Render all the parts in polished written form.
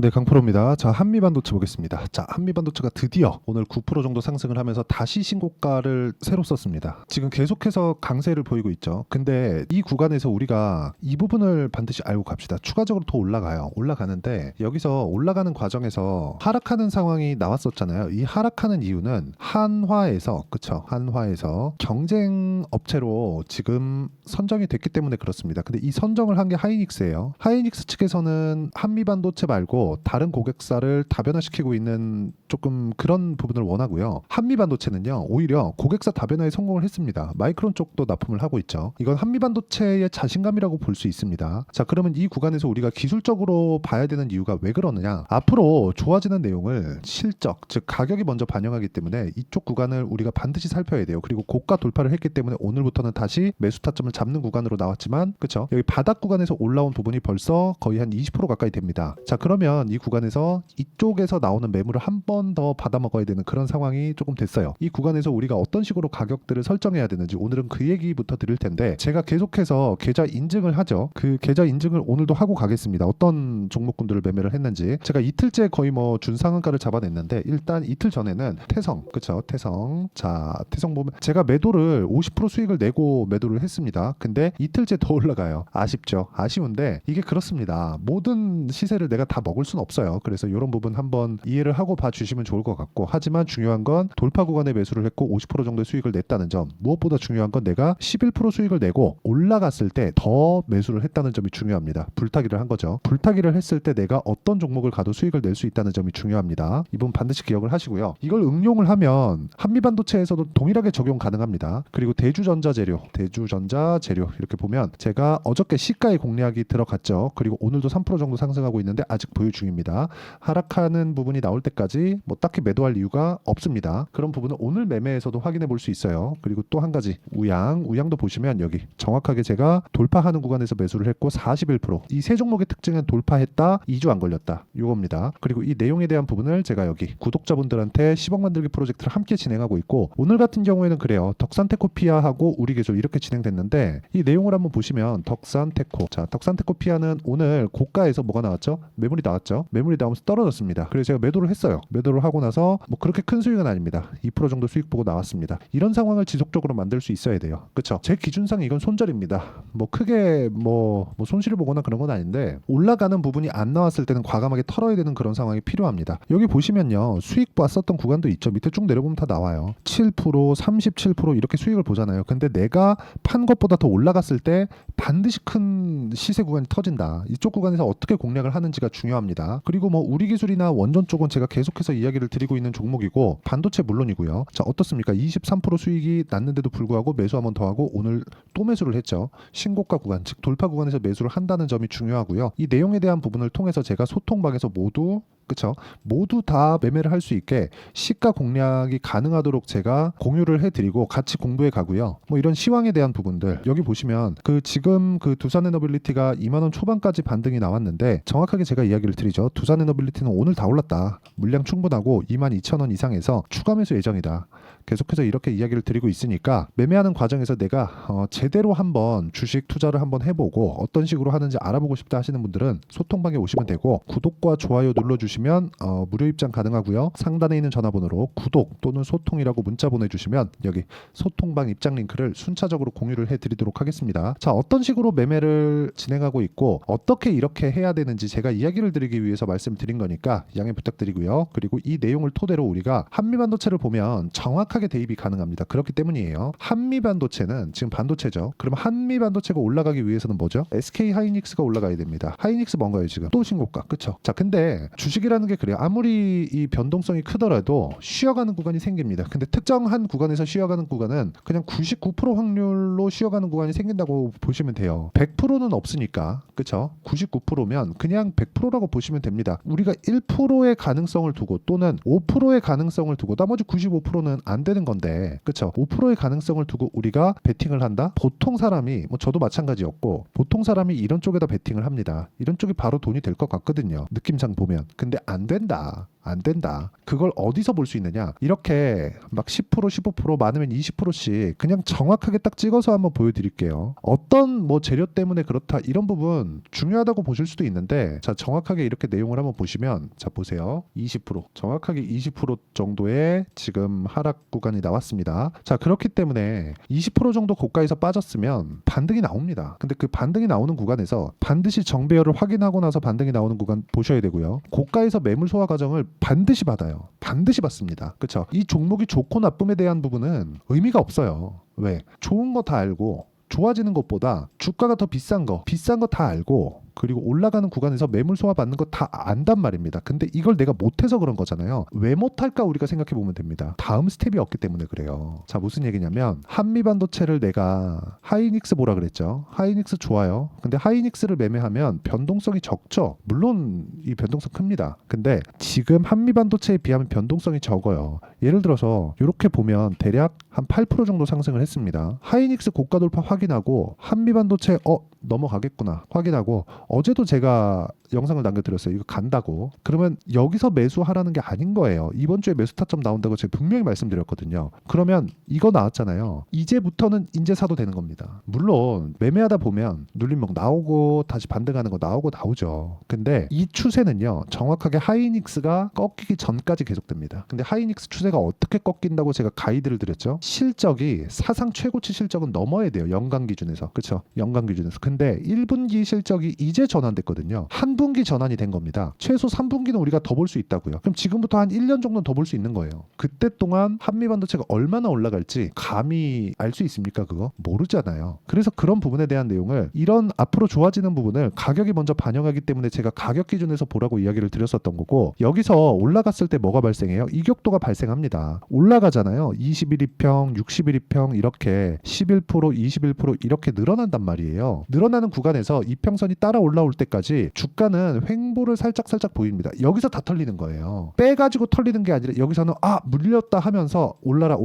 네, 강프로입니다. 자, 한미반도체 보겠습니다. 자, 한미반도체가 드디어 오늘 9% 정도 상승을 하면서 다시 신고가를 새로 썼습니다. 지금 계속해서 강세를 보이고 있죠. 근데 이 구간에서 우리가 이 부분을 반드시 알고 갑시다. 추가적으로 더 올라가요. 올라가는데 여기서 올라가는 과정에서 하락하는 상황이 나왔었잖아요. 이 하락하는 이유는 한화에서, 그쵸? 한화에서 경쟁 업체로 지금 선정이 됐기 때문에 그렇습니다. 근데 이 선정을 한 게 하이닉스예요. 하이닉스 측에서는 한미반도체 말고 다른 고객사를 다변화시키고 있는 조금 그런 부분을 원하고요. 한미반도체는요, 오히려 고객사 다변화에 성공을 했습니다. 마이크론 쪽도 납품을 하고 있죠. 이건 한미반도체의 자신감이라고 볼 수 있습니다. 자, 그러면 이 구간에서 우리가 기술적으로 봐야 되는 이유가 왜 그러느냐? 앞으로 좋아지는 내용을 실적, 즉 가격이 먼저 반영하기 때문에 이쪽 구간을 우리가 반드시 살펴야 돼요. 그리고 고가 돌파를 했기 때문에 오늘부터는 다시 매수 타점을 잡는 구간으로 나왔지만, 그쵸? 여기 바닥 구간에서 올라온 부분이 벌써 거의 한 20% 가까이 됩니다. 자, 그러면 이 구간에서 이쪽에서 나오는 매물을 한 번 더 받아 먹어야 되는 그런 상황이 조금 됐어요. 이 구간에서 우리가 어떤 식으로 가격들을 설정해야 되는지 오늘은 그 얘기부터 드릴 텐데, 제가 계속해서 계좌 인증을 하죠. 그 계좌 인증을 오늘도 하고 가겠습니다. 어떤 종목군들을 매매를 했는지. 제가 이틀째 거의 뭐 준상한가를 잡아냈는데, 일단 이틀 전에는 태성, 그쵸? 태성. 자, 태성 보면 제가 매도를 50% 수익을 내고 매도를 했습니다. 근데 이틀째 더 올라가요. 아쉽죠? 아쉬운데 이게 그렇습니다. 모든 시세를 내가 다 먹을 순 없어요. 그래서 이런 부분 한번 이해를 하고 봐주시면 좋을 것 같고, 하지만 중요한 건 돌파 구간에 매수를 했고 50% 정도의 수익을 냈다는 점, 무엇보다 중요한 건 내가 11% 수익을 내고 올라갔을 때 더 매수를 했다는 점이 중요합니다. 불타기를 한 거죠. 불타기를 했을 때 내가 어떤 종목을 가도 수익을 낼 수 있다는 점이 중요합니다. 이 부분 반드시 기억을 하시고요. 이걸 응용을 하면 한미반도체에서도 동일하게 적용 가능합니다. 그리고 대주전자재료 이렇게 보면 제가 어저께 시가의 공략이 들어갔죠. 그리고 오늘도 3% 정도 상승하고 있는데 아직 보유 중입니다. 하락하는 부분이 나올 때까지 뭐 딱히 매도할 이유가 없습니다. 그런 부분은 오늘 매매에서도 확인해 볼 수 있어요. 그리고 또 한 가지, 우양도 보시면 여기 정확하게 제가 돌파하는 구간에서 매수를 했고 41%, 이 세 종목의 특징은 돌파했다, 2주 안 걸렸다, 이겁니다. 그리고 이 내용에 대한 부분을 제가 여기 구독자분들한테 10억 만들기 프로젝트를 함께 진행하고 있고, 오늘 같은 경우에는 그래요. 덕산테코피아하고 우리개조 이렇게 진행됐는데, 이 내용을 한번 보시면 덕산테코, 자, 덕산테코피아는 오늘 고가에서 뭐가 나왔죠? 매물이 나왔죠. 매물이 나오면서 떨어졌습니다. 그래서 제가 매도를 했어요. 매도를 하고 나서 뭐 그렇게 큰 수익은 아닙니다. 2% 정도 수익 보고 나왔습니다. 이런 상황을 지속적으로 만들 수 있어야 돼요. 그쵸? 제 기준상 이건 손절입니다. 뭐 크게 뭐 손실을 보거나 그런 건 아닌데, 올라가는 부분이 안 나왔을 때는 과감하게 털어야 되는 그런 상황이 필요합니다. 여기 보시면요, 수익 봤었던 구간도 있죠. 밑에 쭉 내려보면 다 나와요. 7%, 37% 이렇게 수익을 보잖아요. 근데 내가 판 것보다 더 올라갔을 때 반드시 큰 시세 구간이 터진다. 이쪽 구간에서 어떻게 공략을 하는지가 중요합니다. 그리고 뭐 우리기술이나 원전 쪽은 제가 계속해서 이야기를 드리고 있는 종목이고, 반도체 물론이고요. 자, 어떻습니까? 23% 수익이 났는데도 불구하고 매수 한번 더 하고 오늘 또 매수를 했죠. 신고가 구간, 즉 돌파 구간에서 매수를 한다는 점이 중요하고요. 이 내용에 대한 부분을 통해서 제가 소통방에서 모두 다 매매를 할 수 있게 시가 공략이 가능하도록 제가 공유를 해드리고 같이 공부해 가고요. 뭐 이런 시황에 대한 부분들, 여기 보시면 지금 두산에너빌리티가 2만원 초반까지 반등이 나왔는데, 정확하게 제가 이야기를 드리죠. 두산에너빌리티는 오늘 다 올랐다. 물량 충분하고 22,000원 이상에서 추가 매수 예정이다. 계속해서 이렇게 이야기를 드리고 있으니까, 매매하는 과정에서 내가 제대로 한번 주식 투자를 한번 해보고 어떤 식으로 하는지 알아보고 싶다 하시는 분들은 소통방에 오시면 되고, 구독과 좋아요 눌러주시면 무료 입장 가능하고요. 상단에 있는 전화번호로 구독 또는 소통이라고 문자 보내주시면 여기 소통방 입장 링크를 순차적으로 공유를 해드리도록 하겠습니다. 자, 어떤 식으로 매매를 진행하고 있고 어떻게 이렇게 해야 되는지 제가 이야기를 드리기 위해서 말씀드린 거니까 양해 부탁드리고요. 그리고 이 내용을 토대로 우리가 한미반도체를 보면 정확하게 대입이 가능합니다. 그렇기 때문이에요. 한미반도체는 지금 반도체죠. 그럼 한미반도체가 올라가기 위해서는 뭐죠? SK 하이닉스가 올라가야 됩니다. 하이닉스 뭔가요? 지금 또 신고가, 그쵸? 자, 근데 주식이라는 게 그래요. 아무리 이 변동성이 크더라도 쉬어가는 구간이 생깁니다. 근데 특정한 구간에서 쉬어가는 구간은 그냥 99% 확률로 쉬어가는 구간이 생긴다고 보시면 돼요. 100%는 없으니까, 그쵸? 99%면 그냥 100%라고 보시면 됩니다. 우리가 1%의 가능성을 두고 또는 5%의 가능성을 두고 나머지 95%는 안 되는 건데, 그쵸? 5%의 가능성을 두고 우리가 베팅을 한다? 보통 사람이, 뭐 저도 마찬가지였고, 보통 사람이 이런 쪽에다 베팅을 합니다. 이런 쪽이 바로 돈이 될 것 같거든요. 느낌상 보면. 근데 안 된다. 안 된다. 그걸 어디서 볼 수 있느냐? 이렇게 막 10%, 15% 많으면 20%씩 그냥 정확하게 딱 찍어서 한번 보여드릴게요. 어떤 뭐 재료 때문에 그렇다 이런 부분 중요하다고 보실 수도 있는데, 자 정확하게 이렇게 내용을 한번 보시면, 자 보세요. 20% 정확하게 20% 정도의 지금 하락 구간이 나왔습니다. 자 그렇기 때문에 20% 정도 고가에서 빠졌으면 반등이 나옵니다. 근데 그 반등이 나오는 구간에서 반드시 정배열을 확인하고 나서 반등이 나오는 구간 보셔야 되고요. 고가에서 매물 소화 과정을 반드시 받아요. 반드시 받습니다. 그렇죠? 이 종목이 좋고 나쁨에 대한 부분은 의미가 없어요. 왜? 좋은 거 다 알고 좋아지는 것보다 주가가 더 비싼 거 다 알고 그리고 올라가는 구간에서 매물 소화 받는 거 다 안단 말입니다. 근데 이걸 내가 못해서 그런 거잖아요. 왜 못할까 우리가 생각해 보면 됩니다. 다음 스텝이 없기 때문에 그래요. 자 무슨 얘기냐면, 한미반도체를 내가 하이닉스 보라 그랬죠. 하이닉스 좋아요. 근데 하이닉스를 매매하면 변동성이 적죠. 물론 이 변동성 큽니다. 근데 지금 한미반도체에 비하면 변동성이 적어요. 예를 들어서 이렇게 보면 대략 한 8% 정도 상승을 했습니다. 하이닉스 고가 돌파 확인하고 한미반도체 넘어가겠구나 확인하고, 어제도 제가 영상을 남겨드렸어요. 이거 간다고. 그러면 여기서 매수하라는 게 아닌 거예요. 이번 주에 매수 타점 나온다고 제가 분명히 말씀드렸거든요. 그러면 이거 나왔잖아요. 이제부터는 인제 사도 되는 겁니다. 물론 매매하다 보면 눌림목 나오고 다시 반등하는 거 나오죠. 근데 이 추세는요, 정확하게 하이닉스가 꺾이기 전까지 계속됩니다. 근데 하이닉스 추세가 어떻게 꺾인다고 제가 가이드를 드렸죠. 실적이 사상 최고치 실적은 넘어야 돼요. 연간 기준에서. 그렇죠? 연간 기준에서. 근데 1분기 실적이 이제 전환됐거든요. 한 분기 전환이 된 겁니다. 최소 3분기는 우리가 더 볼 수 있다고요. 그럼 지금부터 한 1년 정도는 더 볼 수 있는 거예요. 그때 동안 한미반도체가 얼마나 올라갈지 감히 알 수 있습니까? 그거 모르잖아요. 그래서 그런 부분에 대한 내용을, 이런 앞으로 좋아지는 부분을 가격이 먼저 반영하기 때문에 제가 가격 기준에서 보라고 이야기를 드렸었던 거고, 여기서 올라갔을 때 뭐가 발생해요? 이격도가 발생합니다. 올라가잖아요. 21이평, 61이평 이렇게 11%, 21% 이렇게 늘어난단 말이에요. 늘어나는 구간에서 이평선이 따라 올라올 때까지 주가는 횡보를 살짝 보입니다. 여기서 다 털리는 거예요. 빼가지고 털리는 게 아니라 여기서는 물렸다 하면서 올라라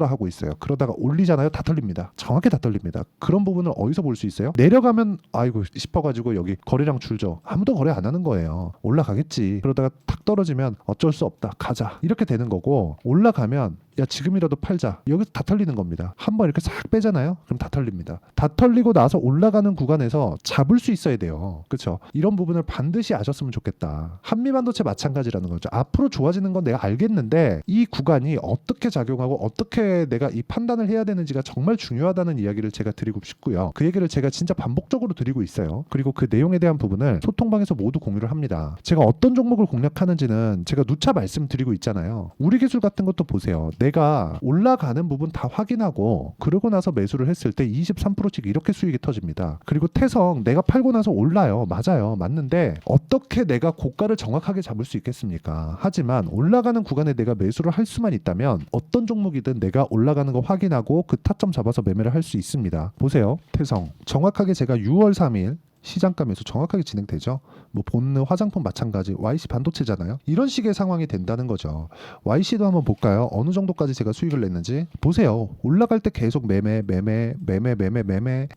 하고 있어요. 그러다가 올리잖아요. 다 털립니다. 정확히 다 털립니다. 그런 부분을 어디서 볼 수 있어요? 내려가면 아이고 싶어가지고 여기 거래량 줄죠. 아무도 거래 안 하는 거예요. 올라가겠지. 그러다가 탁 떨어지면 어쩔 수 없다. 가자. 이렇게 되는 거고, 올라가면 야 지금이라도 팔자. 여기서 다 털리는 겁니다. 한번 이렇게 싹 빼잖아요. 그럼 다 털립니다. 다 털리고 나서 올라가는 구간에서 잡을 수 있어야 돼요. 그렇죠? 이런 부분을 반드시 아셨으면 좋겠다. 한미반도체 마찬가지라는 거죠. 앞으로 좋아지는 건 내가 알겠는데 이 구간이 어떻게 작용하고 어떻게 내가 이 판단을 해야 되는지가 정말 중요하다는 이야기를 제가 드리고 싶고요. 그 얘기를 제가 진짜 반복적으로 드리고 있어요. 그리고 그 내용에 대한 부분을 소통방에서 모두 공유를 합니다. 제가 어떤 종목을 공략하는지는 제가 누차 말씀드리고 있잖아요. 우리 기술 같은 것도 보세요. 내가 올라가는 부분 다 확인하고 그러고 나서 매수를 했을 때 23%씩 이렇게 수익이 터집니다. 그리고 태성 내가 팔고 나서 올라요. 맞아요. 맞는데 어떻게 내가 고가를 정확하게 잡을 수 있겠습니까? 하지만 올라가는 구간에 내가 매수를 할 수만 있다면 어떤 종목이든 내가 올라가는 거 확인하고 그 타점 잡아서 매매를 할 수 있습니다. 보세요. 태성 정확하게 제가 6월 3일 시장가 매수 정확하게 진행되죠. 뭐 본느 화장품 마찬가지, YC 반도체잖아요. 이런 식의 상황이 된다는 거죠. YC도 한번 볼까요? 어느 정도까지 제가 수익을 냈는지 보세요. 올라갈 때 계속 매매 8%,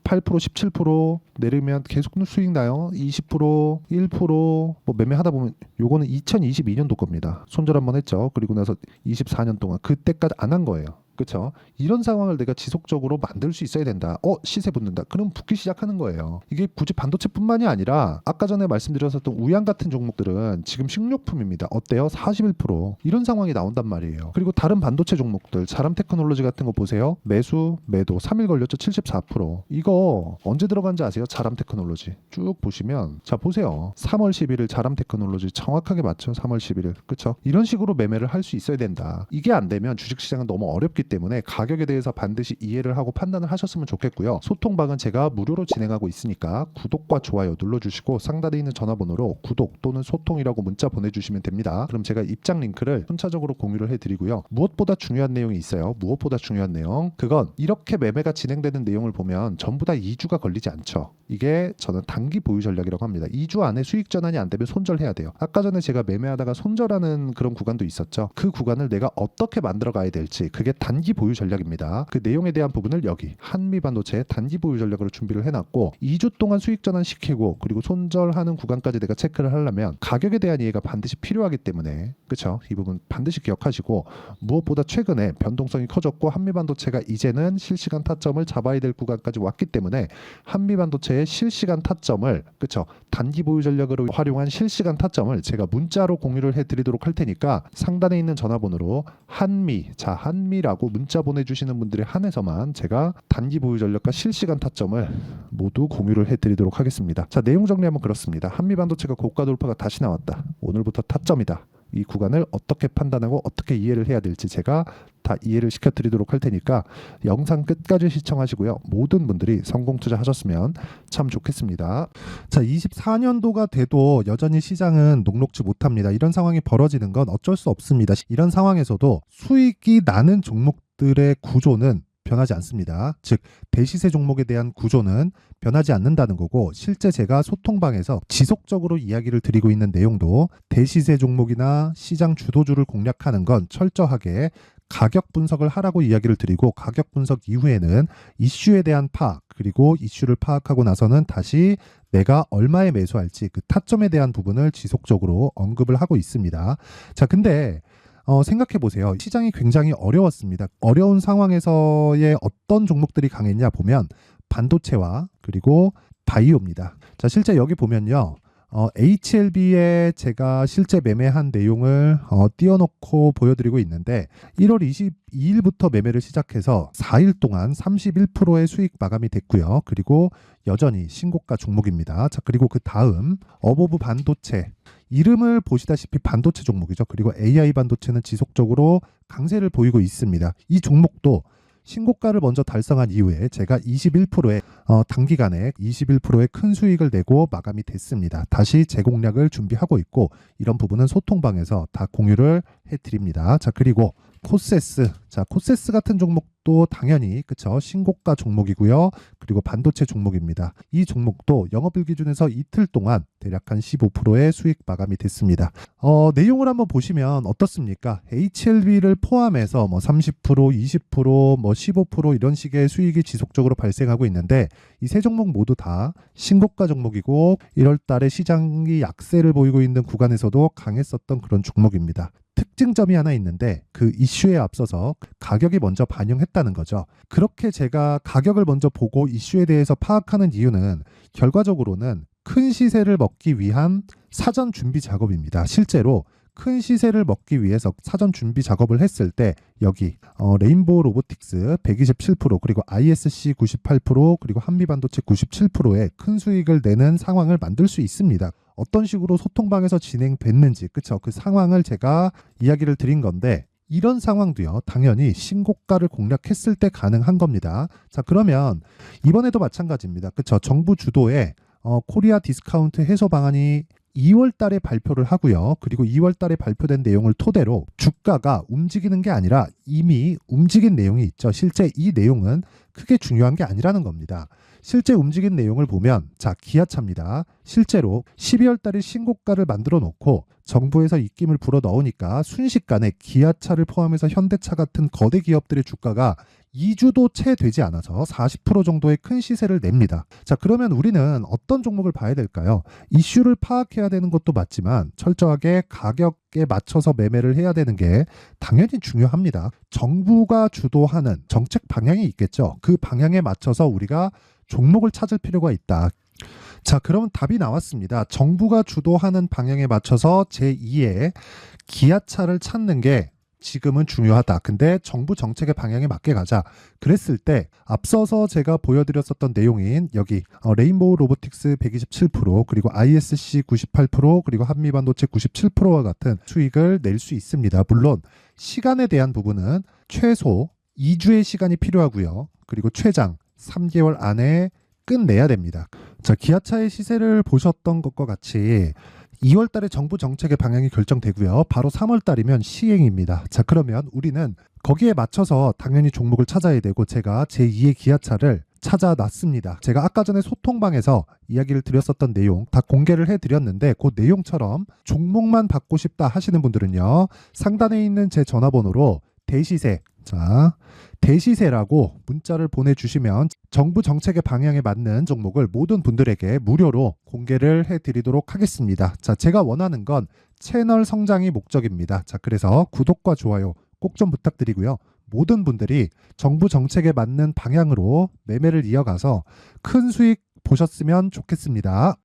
17% 내리면 계속 수익 나요. 20%, 1% 뭐 매매하다 보면 요거는 2022년도 겁니다. 손절 한번 했죠. 그리고 나서 24년 동안 그때까지 안 한 거예요. 그렇죠? 이런 상황을 내가 지속적으로 만들 수 있어야 된다. 시세 붙는다. 그럼 붙기 시작하는 거예요. 이게 굳이 반도체뿐만이 아니라 아까 전에 말씀드렸었던 우양 같은 종목들은 지금 식료품입니다. 어때요? 41% 이런 상황이 나온단 말이에요. 그리고 다른 반도체 종목들 자람 테크놀로지 같은 거 보세요. 매수, 매도 3일 걸렸죠. 74%. 이거 언제 들어간지 아세요? 자람 테크놀로지 쭉 보시면 자 보세요. 3월 11일 자람 테크놀로지 정확하게 맞죠? 3월 11일. 그렇죠? 이런 식으로 매매를 할 수 있어야 된다. 이게 안 되면 주식시장은 너무 어렵기 때문에 가격에 대해서 반드시 이해를 하고 판단을 하셨으면 좋겠고요. 소통방은 제가 무료로 진행하고 있으니까 구독과 좋아요 눌러주시고 상단에 있는 전화번호로 구독 또는 소통이라고 문자 보내주시면 됩니다. 그럼 제가 입장 링크를 순차적으로 공유를 해드리고요. 무엇보다 중요한 내용이 있어요. 무엇보다 중요한 내용. 그건 이렇게 매매가 진행되는 내용을 보면 전부 다 2주가 걸리지 않죠. 이게 저는 단기 보유 전략이라고 합니다. 2주 안에 수익 전환이 안 되면 손절해야 돼요. 아까 전에 제가 매매하다가 손절하는 그런 구간도 있었죠. 그 구간을 내가 어떻게 만들어 가야 될지 그게 단기 보유 전략입니다. 그 내용에 대한 부분을 여기 한미반도체 단기 보유 전략으로 준비를 해놨고 2주 동안 수익 전환시키고 그리고 손절하는 구간까지 내가 체크를 하려면 가격에 대한 이해가 반드시 필요하기 때문에 그렇죠. 이 부분 반드시 기억하시고 무엇보다 최근에 변동성이 커졌고 한미반도체가 이제는 실시간 타점을 잡아야 될 구간까지 왔기 때문에 한미반도체의 실시간 타점을 그렇죠. 단기 보유 전략으로 활용한 실시간 타점을 제가 문자로 공유를 해드리도록 할 테니까 상단에 있는 전화번호로 한미라고 문자 보내주시는 분들에 한해서만 제가 단기 보유 전략과 실시간 타점을 모두 공유를 해드리도록 하겠습니다. 자, 내용 정리하면 그렇습니다. 한미반도체가 고가 돌파가 다시 나왔다. 오늘부터 타점이다. 이 구간을 어떻게 판단하고 어떻게 이해를 해야 될지 제가 다 이해를 시켜드리도록 할 테니까 영상 끝까지 시청하시고요. 모든 분들이 성공 투자하셨으면 참 좋겠습니다. 자, 24년도가 돼도 여전히 시장은 녹록지 못합니다. 이런 상황이 벌어지는 건 어쩔 수 없습니다. 이런 상황에서도 수익이 나는 종목들의 구조는 변하지 않습니다. 즉 대시세 종목에 대한 구조는 변하지 않는다는 거고 실제 제가 소통방에서 지속적으로 이야기를 드리고 있는 내용도 대시세 종목이나 시장 주도주를 공략하는 건 철저하게 가격 분석을 하라고 이야기를 드리고 가격 분석 이후에는 이슈에 대한 파악 그리고 이슈를 파악하고 나서는 다시 내가 얼마에 매수할지 그 타점에 대한 부분을 지속적으로 언급을 하고 있습니다. 자, 근데 생각해 보세요. 시장이 굉장히 어려웠습니다. 어려운 상황에서의 어떤 종목들이 강했냐 보면 반도체와 그리고 바이오입니다. 자, 실제 여기 보면요. HLB에 제가 실제 매매한 내용을 띄워놓고 보여드리고 있는데 1월 22일부터 매매를 시작해서 4일 동안 31%의 수익 마감이 됐고요. 그리고 여전히 신고가 종목입니다. 자, 그리고 그 다음 어보브 반도체 이름을 보시다시피 반도체 종목이죠. 그리고 AI 반도체는 지속적으로 강세를 보이고 있습니다. 이 종목도 신고가를 먼저 달성한 이후에 제가 21%의 단기간에 21%의 큰 수익을 내고 마감이 됐습니다. 다시 재공략을 준비하고 있고 이런 부분은 소통방에서 다 공유를 해드립니다. 자, 그리고 코세스. 자, 코세스 같은 종목도 당연히 그쵸 신고가 종목이고요. 그리고 반도체 종목입니다. 이 종목도 영업일 기준에서 이틀 동안 대략 한 15%의 수익 마감이 됐습니다. 내용을 한번 보시면 어떻습니까? HLB를 포함해서 뭐 30%, 20%, 뭐 15% 이런 식의 수익이 지속적으로 발생하고 있는데 이 세 종목 모두 다 신고가 종목이고 1월 달에 시장이 약세를 보이고 있는 구간에서도 강했었던 그런 종목입니다. 특징점이 하나 있는데 그 이슈에 앞서서 가격이 먼저 반영했다는 거죠. 그렇게 제가 가격을 먼저 보고 이슈에 대해서 파악하는 이유는 결과적으로는 큰 시세를 먹기 위한 사전 준비 작업입니다. 실제로 큰 시세를 먹기 위해서 사전 준비 작업을 했을 때 여기 레인보우 로보틱스 127% 그리고 ISC 98% 그리고 한미반도체 97%의 큰 수익을 내는 상황을 만들 수 있습니다. 어떤 식으로 소통방에서 진행됐는지 그쵸 그 상황을 제가 이야기를 드린 건데 이런 상황도요 당연히 신고가를 공략했을 때 가능한 겁니다. 자, 그러면 이번에도 마찬가지입니다. 그쵸 정부 주도의 코리아 디스카운트 해소 방안이 2월 달에 발표를 하고요. 그리고 2월 달에 발표된 내용을 토대로 주가가 움직이는 게 아니라 이미 움직인 내용이 있죠. 실제 이 내용은 크게 중요한 게 아니라는 겁니다. 실제 움직인 내용을 보면 자, 기아차입니다. 실제로 12월 달에 신고가를 만들어 놓고 정부에서 입김을 불어 넣으니까 순식간에 기아차를 포함해서 현대차 같은 거대 기업들의 주가가 2주도 채 되지 않아서 40% 정도의 큰 시세를 냅니다. 자, 그러면 우리는 어떤 종목을 봐야 될까요? 이슈를 파악해야 되는 것도 맞지만 철저하게 가격에 맞춰서 매매를 해야 되는 게 당연히 중요합니다. 정부가 주도하는 정책 방향이 있겠죠. 그 방향에 맞춰서 우리가 종목을 찾을 필요가 있다. 자, 그러면 답이 나왔습니다. 정부가 주도하는 방향에 맞춰서 제2의 기아차를 찾는 게 지금은 중요하다. 근데 정부 정책의 방향에 맞게 가자. 그랬을 때 앞서서 제가 보여드렸었던 내용인 여기 레인보우 로보틱스 127% 그리고 ISC 98% 그리고 한미반도체 97%와 같은 수익을 낼 수 있습니다. 물론 시간에 대한 부분은 최소 2주의 시간이 필요하고요. 그리고 최장 3개월 안에 끝내야 됩니다. 자, 기아차의 시세를 보셨던 것과 같이 2월 달에 정부 정책의 방향이 결정되고요. 바로 3월 달이면 시행입니다. 자, 그러면 우리는 거기에 맞춰서 당연히 종목을 찾아야 되고 제가 제2의 기아차를 찾아놨습니다. 제가 아까 전에 소통방에서 이야기를 드렸었던 내용 다 공개를 해드렸는데 그 내용처럼 종목만 받고 싶다 하시는 분들은요. 상단에 있는 제 전화번호로 대시세 자, 대시세라고 문자를 보내주시면 정부 정책의 방향에 맞는 종목을 모든 분들에게 무료로 공개를 해드리도록 하겠습니다. 자, 제가 원하는 건 채널 성장이 목적입니다. 자, 그래서 구독과 좋아요 꼭 좀 부탁드리고요. 모든 분들이 정부 정책에 맞는 방향으로 매매를 이어가서 큰 수익 보셨으면 좋겠습니다.